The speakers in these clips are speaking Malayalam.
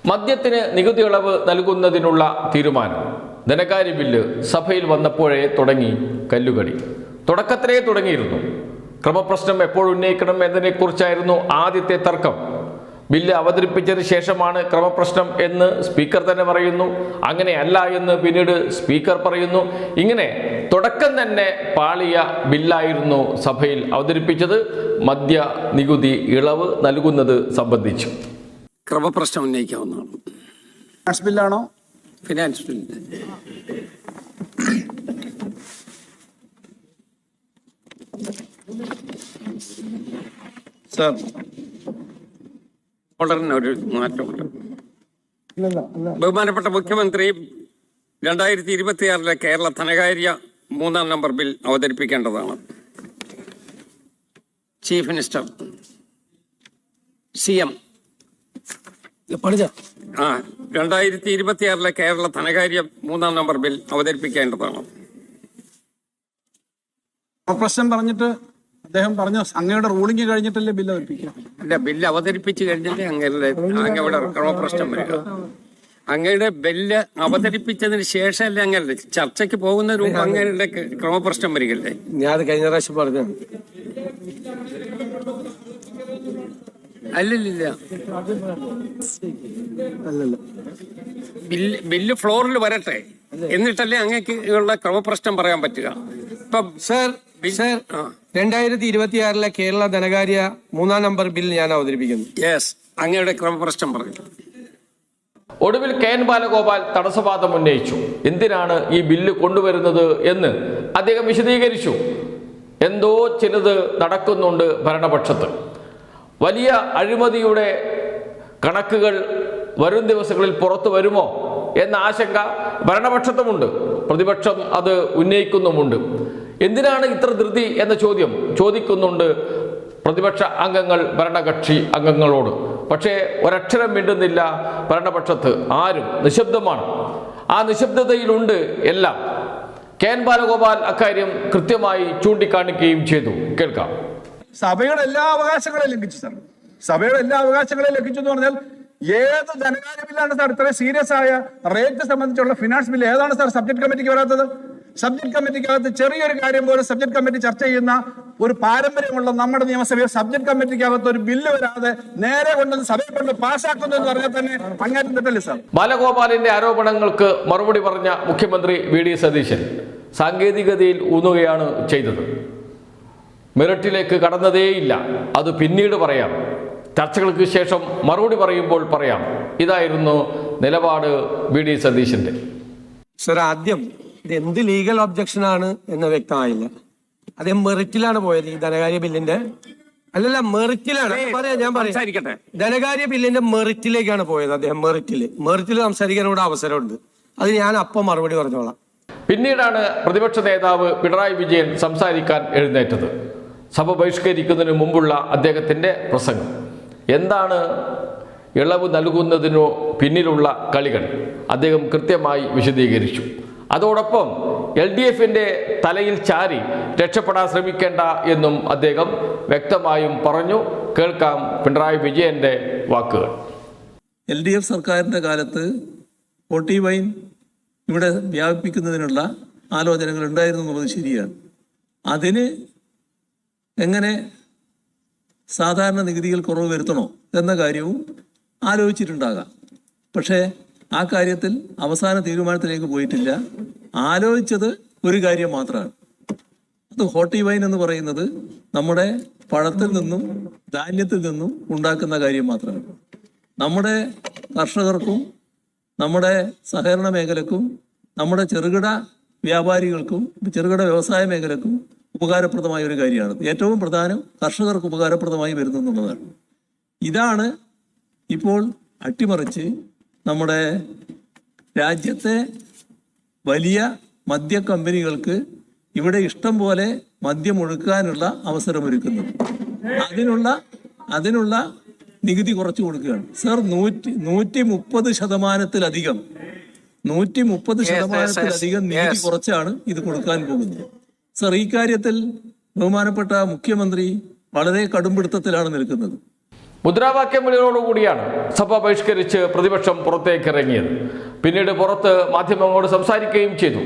മദ്യത്തിന് നികുതി ഇളവ് നൽകുന്നതിനുള്ള തീരുമാനം ധനകാര്യ ബില്ല് സഭയിൽ വന്നപ്പോഴേ തുടങ്ങി കല്ലുകടി. തുടക്കത്തിലേ തുടങ്ങിയിരുന്നു. ക്രമപ്രശ്നം എപ്പോൾ ഉന്നയിക്കണം എന്നതിനെക്കുറിച്ചായിരുന്നു ആദ്യത്തെ തർക്കം. ബില്ല് അവതരിപ്പിച്ചതിന് ശേഷമാണ് ക്രമപ്രശ്നം എന്ന് സ്പീക്കർ തന്നെ പറയുന്നു. അങ്ങനെയല്ല എന്ന് പിന്നീട് സ്പീക്കർ പറയുന്നു. ഇങ്ങനെ തുടക്കം തന്നെ പാളിയ ബില്ലായിരുന്നു സഭയിൽ അവതരിപ്പിച്ചത്. മദ്യ നികുതി ഇളവ് നൽകുന്നത് സംബന്ധിച്ചു ക്രമപ്രശ്നം ഉന്നയിക്കാവുന്നതാണ്. ഫിനാൻസ് ബില്ലാണോ? Finance bill. സർ, ഓർഡറിന് ഒരു മാറ്റമുണ്ട്. ബഹുമാനപ്പെട്ട മുഖ്യമന്ത്രി 2026 കേരള ധനകാര്യ 3-ാം നമ്പർ ബിൽ അവതരിപ്പിക്കേണ്ടതാണ്. ചീഫ് മിനിസ്റ്റർ CM 2026 കേരള ധനകാര്യ 3-ാം നമ്പർ ബിൽ അവതരിപ്പിക്കേണ്ടതാണ്. പ്രശ്നം പറഞ്ഞിട്ട് അദ്ദേഹം പറഞ്ഞു അങ്ങയുടെ റൂളിംഗ് കഴിഞ്ഞിട്ടല്ലേ ബില്ല് അവതരിപ്പിക്കുക? അല്ല, ബില്ല് അവതരിപ്പിച്ച് കഴിഞ്ഞിട്ട് അങ്ങയുടെ ക്രമപ്രശ്നം വരിക. അങ്ങയുടെ ബില്ല് അവതരിപ്പിച്ചതിന് ശേഷമല്ലേ അങ്ങനെ ചർച്ചയ്ക്ക് പോകുന്ന രൂപം അങ്ങയുടെ ക്രമപ്രശ്നം വരികയല്ലേ? ഞാൻ അത് കഴിഞ്ഞ പ്രാവശ്യം പറഞ്ഞു. അല്ലല്ല, ബില്ല് ഫ്ലോറിൽ വരട്ടെ, എന്നിട്ടല്ലേ അങ്ങക്ക് ഉള്ള ക്രമപ്രശ്നം പറയാൻ പറ്റുക. ഇപ്പം സർ 2026 കേരള ധനകാര്യ 3-ാം നമ്പർ ബിൽ ഞാൻ അവതരിപ്പിക്കുന്നു. യെസ്, അങ്ങയുടെ ക്രമപ്രശ്നം പറഞ്ഞു. ഒടുവിൽ KN ബാലഗോപാൽ തടസ്സവാദം ഉന്നയിച്ചു. എന്തിനാണ് ഈ ബില്ല് കൊണ്ടുവരുന്നത് എന്ന് അദ്ദേഹം വിശദീകരിച്ചു. എന്തോ ചിലത് നടക്കുന്നുണ്ട് ഭരണപക്ഷത്ത്. വലിയ അഴിമതിയുടെ കണക്കുകൾ വരും ദിവസങ്ങളിൽ പുറത്തു വരുമോ എന്ന ആശങ്ക ഭരണപക്ഷത്തുമുണ്ട്. പ്രതിപക്ഷം അത് ഉന്നയിക്കുന്നുമുണ്ട്. എന്തിനാണ് ഇത്ര ധൃതി എന്ന ചോദ്യം ചോദിക്കുന്നുണ്ട് പ്രതിപക്ഷ അംഗങ്ങൾ ഭരണകക്ഷി അംഗങ്ങളോട്. പക്ഷേ ഒരക്ഷരം മിണ്ടുന്നില്ല ഭരണപക്ഷത്ത്. ആരും നിശബ്ദമാണ്. ആ നിശബ്ദതയിലുണ്ട് എല്ലാം. KN ബാലഗോപാൽ അക്കാര്യം കൃത്യമായി ചൂണ്ടിക്കാണിക്കുകയും ചെയ്തു. കേൾക്കാം. സഭയുടെ എല്ലാ അവകാശങ്ങളെയും ലംഘിച്ചു സാർ. സഭയുടെ എല്ലാ അവകാശങ്ങളെയും ലംഘിച്ചു എന്ന് പറഞ്ഞാൽ ഏത് ധനകാര്യ ബില്ലാണ് സാർ ഇത്രയും സീരിയസ് ആയ റേറ്റ് സംബന്ധിച്ചുള്ള ഫിനാൻസ് ബില്ല് ഏതാണ് സാർ സബ്ജക്ട് കമ്മിറ്റിക്ക് വരാത്തത്? സബ്ജക്ട് കമ്മിറ്റിക്കകത്ത് ചെറിയൊരു കാര്യം പോലും സബ്ജക്ട് കമ്മിറ്റി ചർച്ച ചെയ്യുന്ന ഒരു പാരമ്പര്യമുള്ള നമ്മുടെ നിയമസഭയിൽ സബ്ജക്ട് കമ്മിറ്റിക്കകത്ത് ഒരു ബില്ല് വരാതെ നേരെ കൊണ്ടുവന്ന് സഭയെ കൊണ്ട് പാസ്സാക്കുന്നു എന്ന് പറഞ്ഞാൽ തന്നെ അങ്ങേറ്റം തെറ്റല്ലേ സാർ? ബാലഗോപാലിന്റെ ആരോപണങ്ങൾക്ക് മറുപടി പറഞ്ഞ മുഖ്യമന്ത്രി VD സതീശൻ സാങ്കേതികതയിൽ ഊന്നുകയാണ് ചെയ്തത്. മെറിറ്റിലേക്ക് കടന്നതേയില്ല. അത് പിന്നീട് പറയാം, ചർച്ചകൾക്ക് ശേഷം മറുപടി പറയുമ്പോൾ പറയാം. ഇതായിരുന്നു നിലപാട് VD സതീശന്റെ. സർ, ആദ്യം ഇത് എന്ത് ലീഗൽ ഒബ്ജക്ഷൻ ആണ് എന്ന് വ്യക്തമായില്ല. അദ്ദേഹം മെറിറ്റിലാണ് പോയത് ഈ ധനകാര്യ ബില്ലിന്റെ. അല്ലല്ല, മെറിറ്റിലാണ്. ഞാൻ പറയാം, ധനകാര്യ ബില്ലിന്റെ മെറിറ്റിലേക്കാണ് പോയത് അദ്ദേഹം. മെറിറ്റിൽ സംസാരിക്കാനുള്ള അവസരമുണ്ട്. അത് ഞാൻ അപ്പം മറുപടി പറഞ്ഞോളാം. പിന്നീടാണ് പ്രതിപക്ഷ നേതാവ് പിണറായി വിജയൻ സംസാരിക്കാൻ എഴുന്നേറ്റത്. സഭ ബഹിഷ്കരിക്കുന്നതിന് മുമ്പുള്ള അദ്ദേഹത്തിൻ്റെ പ്രസംഗം. എന്താണ് ഇളവ് നൽകുന്നതിനു പിന്നിലുള്ള കളികൾ അദ്ദേഹം കൃത്യമായി വിശദീകരിച്ചു. അതോടൊപ്പം LDFന്റെ തലയിൽ ചാരി രക്ഷപ്പെടാൻ ശ്രമിക്കേണ്ട എന്നും അദ്ദേഹം വ്യക്തമായും പറഞ്ഞു. കേൾക്കാം പിണറായി വിജയന്റെ വാക്കുകൾ. LDF സർക്കാരിൻ്റെ കാലത്ത് ഓട്ടി വൈൻ ഇവിടെ വ്യാപിപ്പിക്കുന്നതിനുള്ള ആലോചനകൾ ഉണ്ടായിരുന്നു എന്നുള്ളത് ശരിയാണ്. അതിന് എങ്ങനെ സാധാരണ നികുതികൾ കുറവ് വരുത്തണോ എന്ന കാര്യവും ആലോചിച്ചിട്ടുണ്ടാകാം. പക്ഷേ ആ കാര്യത്തിൽ അവസാന തീരുമാനത്തിലേക്ക് പോയിട്ടില്ല. ആലോചിച്ചത് ഒരു കാര്യം മാത്രമാണ്. അത് ഹോട്ടി വൈൻ എന്ന് പറയുന്നത് നമ്മുടെ പഴത്തിൽ നിന്നും ധാന്യത്തിൽ നിന്നും ഉണ്ടാക്കുന്ന കാര്യം മാത്രമാണ്. നമ്മുടെ കർഷകർക്കും നമ്മുടെ സഹകരണ മേഖലക്കും നമ്മുടെ ചെറുകിട വ്യാപാരികൾക്കും ചെറുകിട വ്യവസായ മേഖലക്കും ഉപകാരപ്രദമായ ഒരു കാര്യമാണ്. ഏറ്റവും പ്രധാനം കർഷകർക്ക് ഉപകാരപ്രദമായി വരുന്നു എന്നുള്ളതാണ്. ഇതാണ് ഇപ്പോൾ അട്ടിമറിച്ച് നമ്മുടെ രാജ്യത്തെ വലിയ മദ്യ കമ്പനികൾക്ക് ഇവിടെ ഇഷ്ടം പോലെ മദ്യം ഒഴുക്കാനുള്ള അവസരമൊരുക്കുന്നത്. അതിനുള്ള നികുതി കുറച്ചു കൊടുക്കുകയാണ്. സർ, 130% 130% നീതി കുറച്ചാണ് ഇത് കൊടുക്കാൻ പോകുന്നത്. സർ, ഈ കാര്യത്തിൽ ബഹുമാനപ്പെട്ട മുഖ്യമന്ത്രി വളരെ കടുംപിടുത്തത്തിലാണ് നിൽക്കുന്നത്. മുദ്രാവാക്യം വിളിയോടുകൂടിയാണ് സഭ ബഹിഷ്കരിച്ച് പ്രതിപക്ഷം പുറത്തേക്കിറങ്ങിയത്. പിന്നീട് പുറത്ത് മാധ്യമങ്ങളോട് സംസാരിക്കുകയും ചെയ്തു.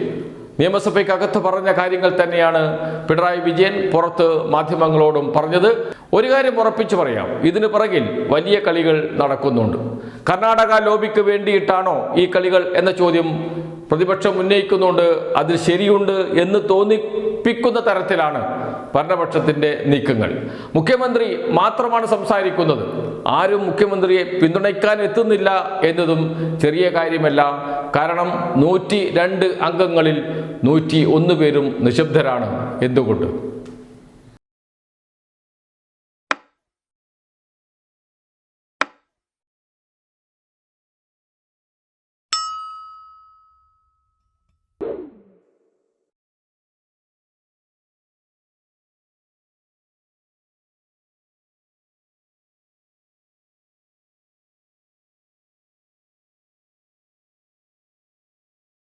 നിയമസഭയ്ക്കകത്ത് പറഞ്ഞ കാര്യങ്ങൾ തന്നെയാണ് പിണറായി വിജയൻ പുറത്ത് മാധ്യമങ്ങളോടും പറഞ്ഞത്. ഒരു കാര്യം ഉറപ്പിച്ചു പറയാം, ഇതിന് പിറകിൽ വലിയ കളികൾ നടക്കുന്നുണ്ട്. കർണാടക ലോബിക്ക് വേണ്ടിയിട്ടാണോ ഈ കളികൾ എന്ന ചോദ്യം പ്രതിപക്ഷം ഉന്നയിക്കുന്നുണ്ട്. അതിൽ ശരിയുണ്ട് എന്ന് തോന്നിപ്പിക്കുന്ന തരത്തിലാണ് ഭരണപക്ഷത്തിന്റെ നീക്കങ്ങൾ. മുഖ്യമന്ത്രി മാത്രമാണ് സംസാരിക്കുന്നത്. ആരും മുഖ്യമന്ത്രിയെ പിന്തുണയ്ക്കാൻ എത്തുന്നില്ല എന്നതും ചെറിയ കാര്യമല്ല. കാരണം 102 അംഗങ്ങളിൽ 101 പേരും നിശബ്ദരാണ്. എന്തുകൊണ്ട്?